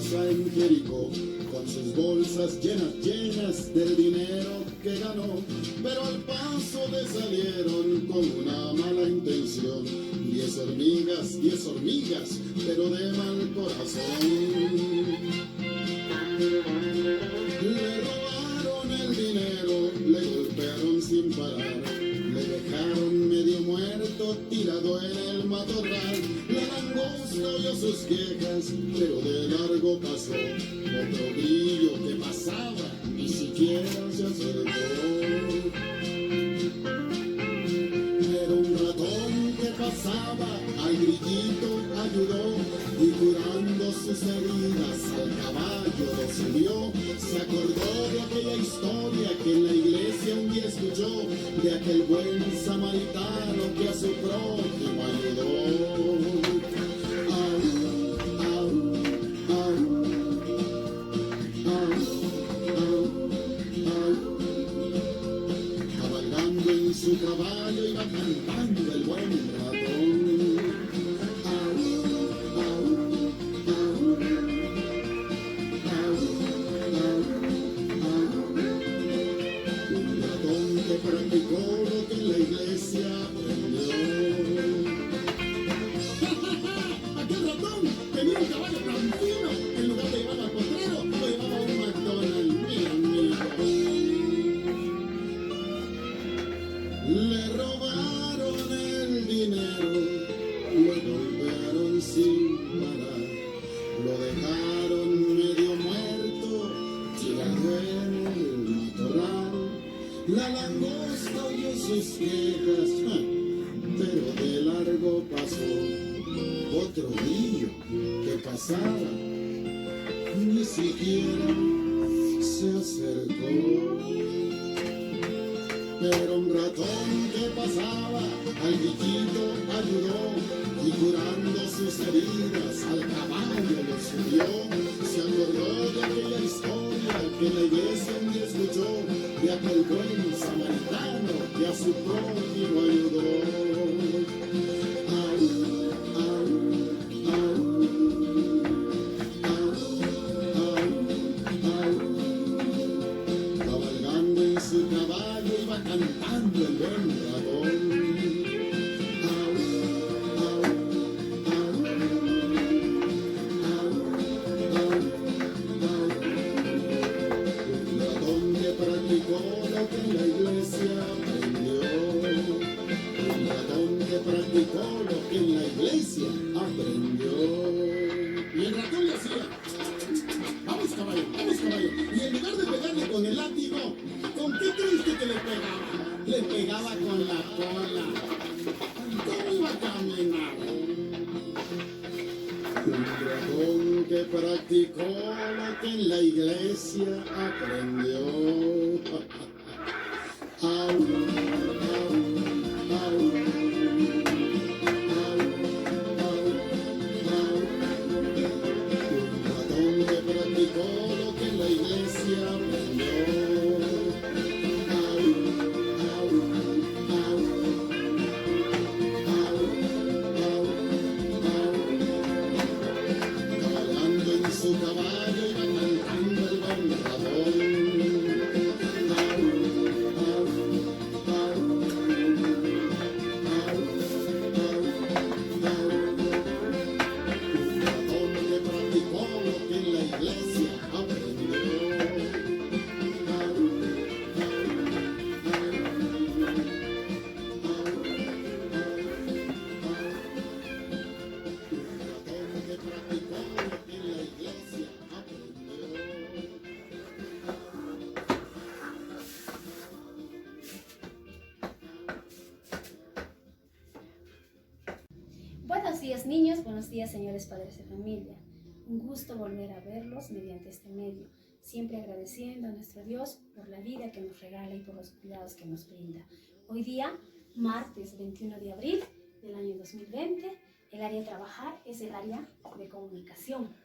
casa en Jericó, con sus bolsas llenas del dinero que ganó, pero al paso le salieron con una mala intención. 10 hormigas, pero de mal corazón. Le robaron el dinero, le golpearon sin parar, le dejaron medio muerto tirado en el matorral. La langosta oyó sus quejas, pero de largo pasó. Otro grillo que pasaba, ni siquiera se acercó. Era un ratón que pasaba, al grillito ayudó, y curando sus heridas al caballo lo subió. Se acordó de aquella historia que en la iglesia un día escuchó, de aquel buen samaritano que a su prójimo ayudó. Cabalgando en su caballo iba cantando el buen ratón. Un ratón que practicó lo que en la iglesia aprendió. Aquel ratón tenía un caballo tan fino que en lugar de llevarlo al potrero, lo llevaba a un McDonald's. Mira, le robaron el dinero, lo golpearon sin parar, lo dejaron medio muerto, tirado en el matorral. La langosta oyó sus quejas, pero de largo pasó. Otro grillo que pasaba, ni siquiera se acercó. Pero un ratón que pasaba, al grillito ayudó, y curando sus heridas al caballo lo subió. Se acordó de aquella historia que la iglesia un día escuchó, de aquel buen samaritano que a su prójimo ayudó. Cabalgando en su caballo iba cantando el buen ratón. Un ratón que practicó lo que en la iglesia aprendió. Un ratón que practicó lo que en la iglesia aprendió. Y el ratón le hacía: vamos caballo, vamos caballo. Y en lugar de pegarle con el látigo, ¿con qué creíste que le pegaba? Le pegaba con la cola. ¿Cómo iba a caminar? Un ratón que practicó lo que en la iglesia aprendió. Au, au, au. Que practicó lo que en la iglesia aprendió. Cabalgando en su caballo iba cantando el buen ratón. Buenos días niños, buenos días señores padres de familia. Un gusto volver a verlos mediante este medio, siempre agradeciendo a nuestro Dios por la vida que nos regala y por los cuidados que nos brinda. Hoy día, martes 21 de abril del año 2020, el área a trabajar es el área de comunicación.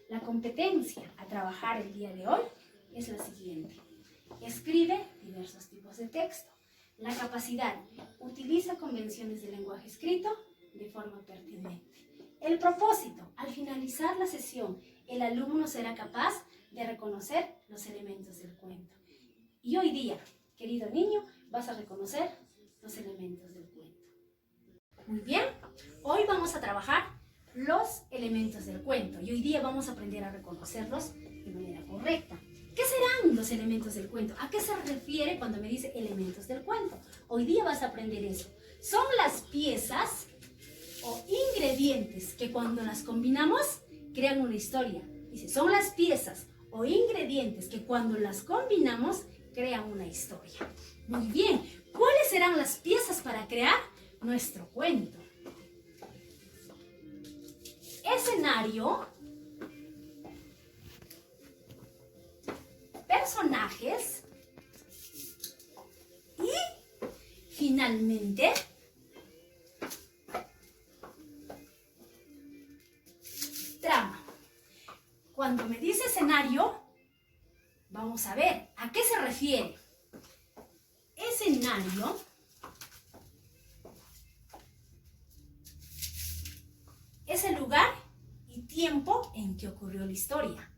La competencia a trabajar el día de hoy es la siguiente. Escribe diversos tipos de texto. La capacidad, utiliza convenciones de lenguaje escrito de forma pertinente. El propósito, al finalizar la sesión, el alumno será capaz de reconocer los elementos del cuento. Y hoy día, querido niño, vas a reconocer los elementos del cuento. Muy bien, hoy vamos a trabajar los elementos del cuento y hoy día vamos a aprender a reconocerlos de manera correcta. ¿Qué serán los elementos del cuento? ¿A qué se refiere cuando me dice elementos del cuento? Hoy día vas a aprender eso. Son las piezas o ingredientes que cuando las combinamos crean una historia. Dice, son las piezas o ingredientes que cuando las combinamos crean una historia. Muy bien, ¿cuáles serán las piezas para crear nuestro cuento? Escenario, personajes y finalmente trama. Cuando me dice escenario, vamos a ver a qué se refiere. Escenario es el lugar y tiempo en que ocurrió la historia.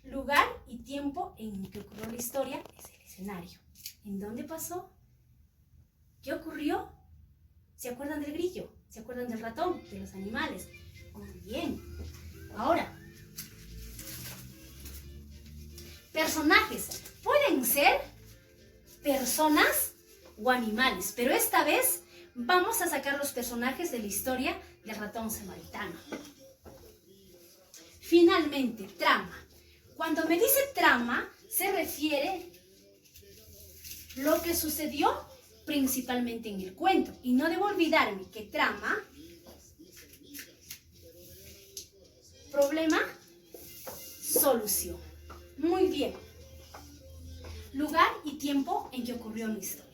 Lugar y tiempo en que ocurrió la historia es el escenario. ¿En dónde pasó? ¿Qué ocurrió? ¿Se acuerdan del grillo? ¿Se acuerdan del ratón? ¿De los animales? Muy bien. Ahora, personajes. Pueden ser personas o animales, pero esta vez vamos a sacar los personajes de la historia del ratón samaritano. Finalmente, trama. Cuando me dice trama, se refiere lo que sucedió principalmente en el cuento. Y no debo olvidarme que trama, problema, solución. Muy bien. Lugar y tiempo en que ocurrió la historia.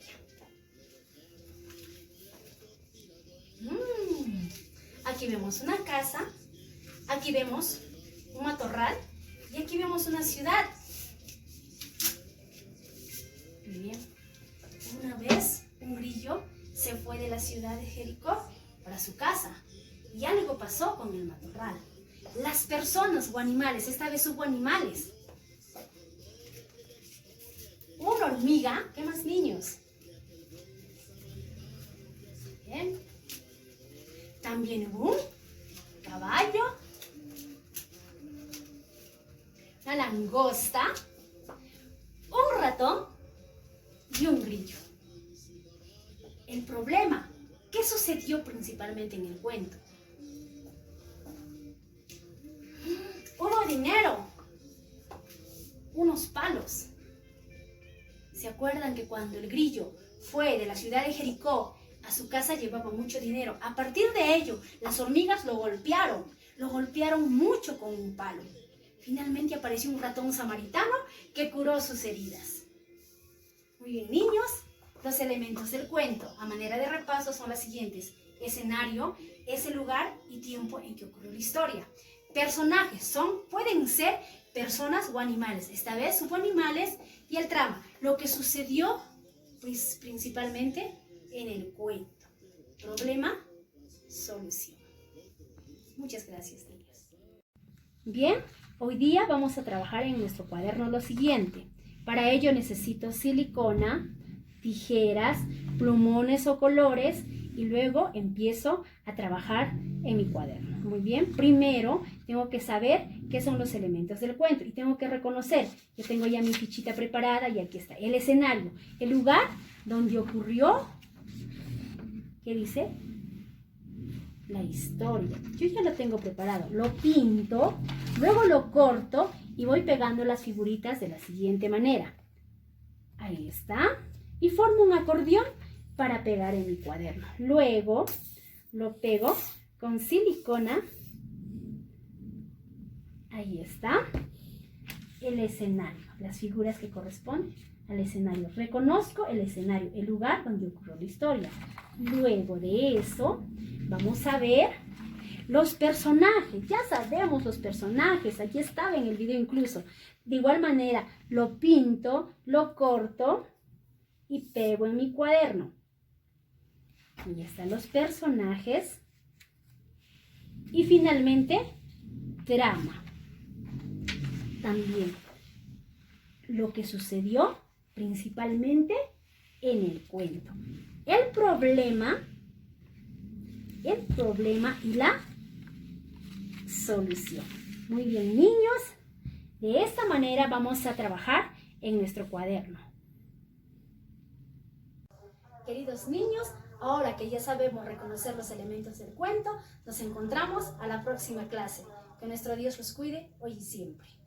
Aquí vemos una casa, aquí vemos un matorral y aquí vemos una ciudad. Muy bien. Una vez un grillo se fue de la ciudad de Jericó para su casa y algo pasó con el matorral. Las personas o animales, esta vez hubo animales. Una hormiga, ¿qué más, niños? Bien. También hubo un caballo, una langosta, un ratón y un grillo. El problema, ¿qué sucedió principalmente en el cuento? Hubo dinero, unos palos. ¿Se acuerdan que cuando el grillo fue de la ciudad de Jericó a su casa llevaba mucho dinero? A partir de ello, las hormigas lo golpearon mucho con un palo. Finalmente apareció un ratón samaritano que curó sus heridas. Muy bien, niños, los elementos del cuento, a manera de repaso, son las siguientes. Escenario es el lugar y tiempo en que ocurrió la historia. Personajes pueden ser personas o animales. Esta vez hubo animales y el trama. Lo que sucedió, pues, principalmente en el cuento. Problema, solución. Muchas gracias, niños. Bien, hoy día vamos a trabajar en nuestro cuaderno lo siguiente. Para ello necesito silicona, tijeras, plumones o colores y luego empiezo a trabajar en mi cuaderno. Muy bien, primero tengo que saber qué son los elementos del cuento y tengo que reconocer. Yo tengo ya mi fichita preparada y aquí está. El escenario, el lugar donde ocurrió, ¿qué dice? La historia. Yo ya lo tengo preparado. Lo pinto, luego lo corto y voy pegando las figuritas de la siguiente manera. Ahí está. Y formo un acordeón para pegar en mi cuaderno. Luego lo pego con silicona. Ahí está. El escenario, las figuras que corresponden al escenario. Reconozco el escenario, el lugar donde ocurrió la historia. Luego de eso, vamos a ver los personajes. Ya sabemos los personajes, aquí estaba en el video incluso. De igual manera, lo pinto, lo corto y pego en mi cuaderno. Ahí están los personajes. Y finalmente, trama. también lo que sucedió principalmente en el cuento. El problema y la solución. Muy bien, niños. De esta manera vamos a trabajar en nuestro cuaderno. Queridos niños, ahora que ya sabemos reconocer los elementos del cuento, nos encontramos a la próxima clase. Que nuestro Dios los cuide hoy y siempre.